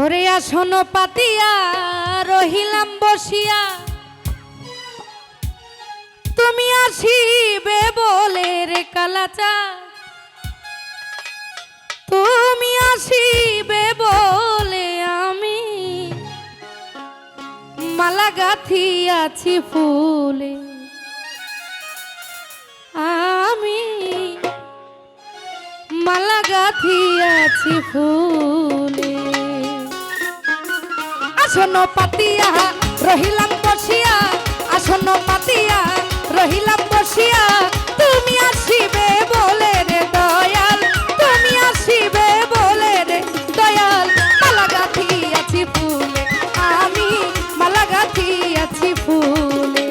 ওরে আসন পাতিয়া রহিলাম বসিয়া, তুমি আসিবে বলে রে কালাচা, তুমি আসিবে বলে আমি মালা গাঁথিয়াছি ফুলে, আমি মালা গাঁথিয়াছি ফুলে। আসন পাতিয়া রহিলাম বসিয়া, আসন পাতিয়া রহিলাম বসিয়া, তুমি আসিবে বলে রে দয়াল, তুমি আসিবে বলে রে দয়াল, মালা গাঁথিয়াছি ফুলে, আমি মালা গাঁথিয়াছি ফুলে।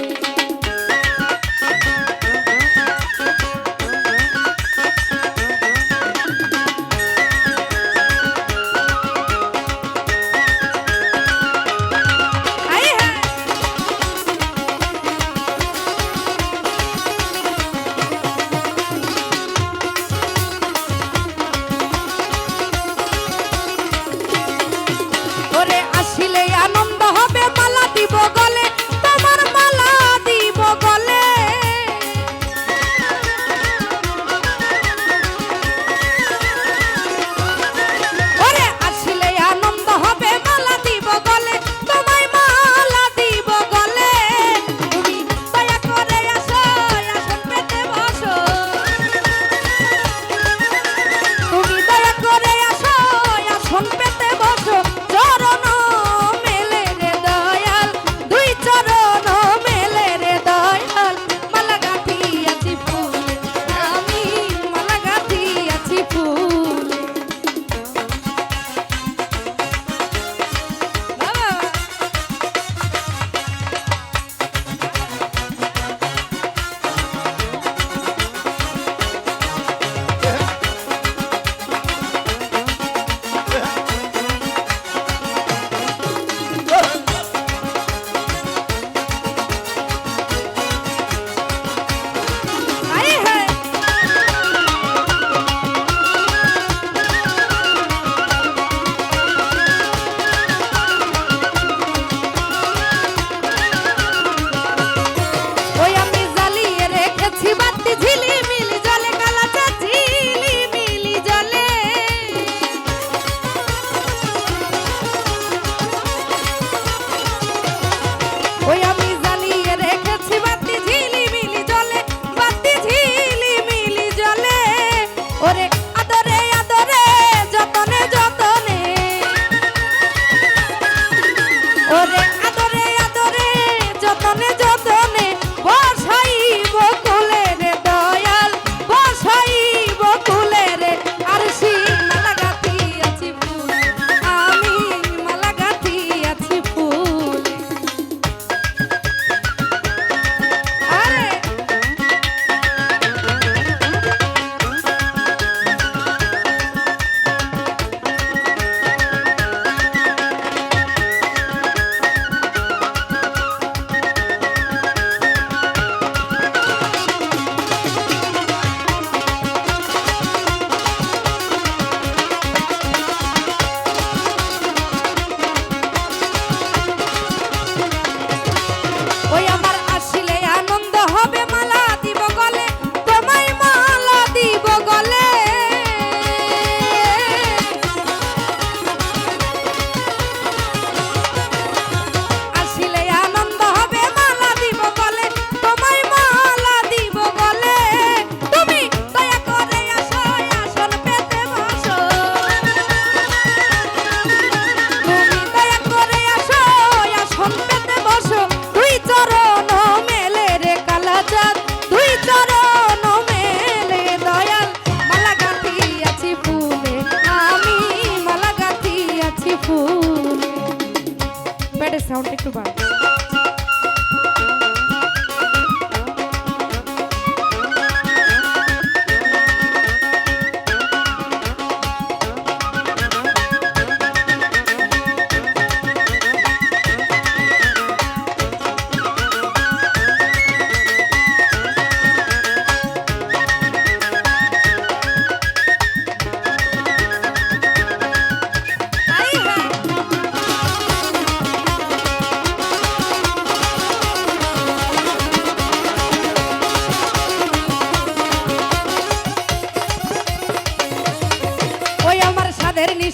সাউন্ড একটু বাড়াও।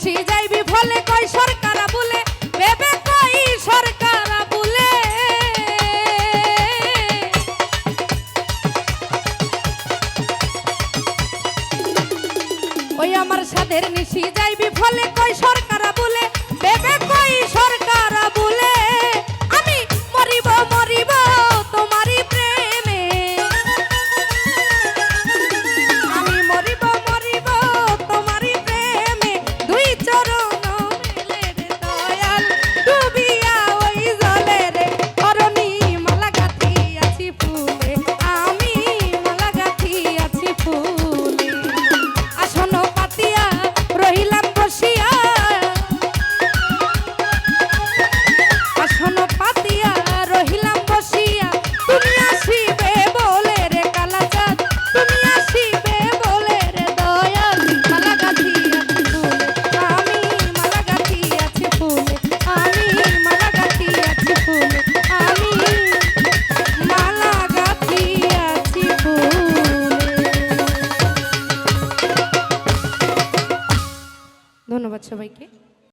নিশি যাইবি ফলে কই সরকার বলে ভেবে কই সরকার বলে ওই আমার সাধের নিশি যাইবি ফলে কই সরকার বলে ভেবে কই সরকার বলে আমি মরিব মরিব তোমারই প্রেমে আমি মরিব মরিব তোমারই প্রেমে দুই চরণ মেলে রে দয়াল ডুবিয়া ওই জলে রে অরণি মালা গাঁথি আছি ফুলে আমি মালা গাঁথি আছি ফুলে আসন পাতিয়া রহিলাম বসিয়া আসন পাতিয়া রহিলাম বসিয়া তুমি আসিবে বলে রে কালাচাঁদ তুমি আসিবে বলে রে দয়াল মালা গাঁথি আছি ফুলে আমি মালা গাঁথি আছি ফুলে আমি মালা গাঁথি আছি ফুলে আমি মালা গাঁথি আছি ফুলে। ধন্যবাদ সবাইকে।